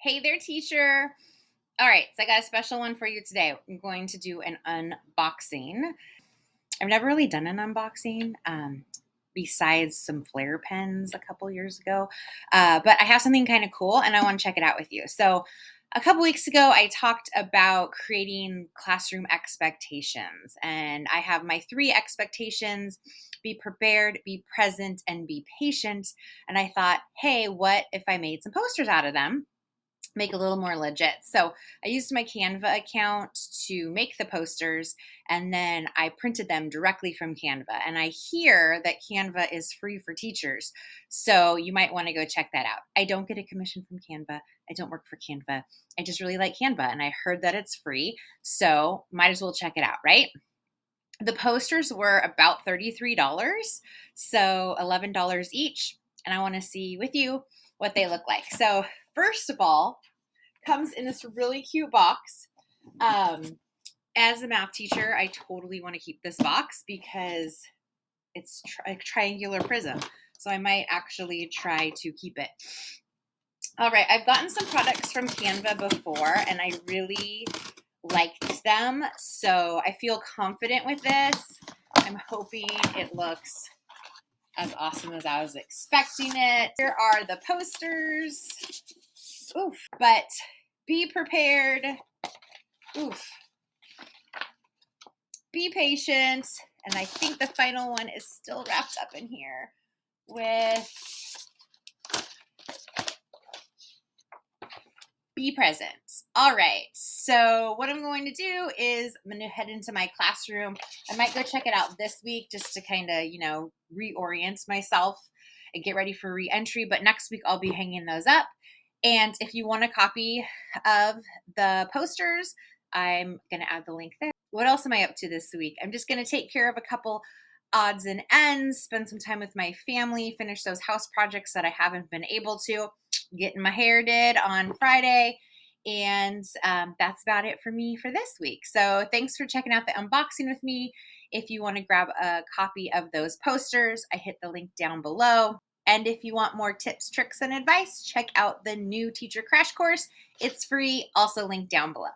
Hey there, teacher. All right, so I got a special one for you today. I'm going to do an unboxing. I've never really done an unboxing besides some flare pens a couple years ago, but I have something kind of cool and I want to check it out with you. So, a couple weeks ago, I talked about creating classroom expectations, and I have my three expectations: be prepared, be present, and be patient. And I thought, hey, what if I made some posters out of them? Make a little more legit. So I used my Canva account to make the posters, and then I printed them directly from Canva. And I hear that Canva is free for teachers. So you might want to go check that out. I don't get a commission from Canva. I don't work for Canva. I just really like Canva and I heard that it's free. So might as well check it out, right? The posters were about $33, so $11 each. And I want to see with you what they look like. So first of all, comes in this really cute box. As a math teacher, I totally want to keep this box because it's a triangular prism. So I might actually try to keep it. All right, I've gotten some products from Canva before and I really liked them. So I feel confident with this. I'm hoping it looks as awesome as I was expecting it. Here are the posters. Oof, but be prepared. Oof. Be patient. And I think the final one is still wrapped up in here with be present. All right. So what I'm going to do is I'm going to head into my classroom. I might go check it out this week just to kind of, reorient myself and get ready for re-entry. But next week I'll be hanging those up. And if you want a copy of the posters, I'm going to add the link there. What else am I up to this week? I'm just going to take care of a couple odds and ends, spend some time with my family, finish those house projects that I haven't been able to, getting my hair did on Friday. And that's about it for me for this week. So thanks for checking out the unboxing with me. If you want to grab a copy of those posters, I hit the link down below. And if you want more tips, tricks, and advice, check out the new teacher crash course. It's free, also linked down below.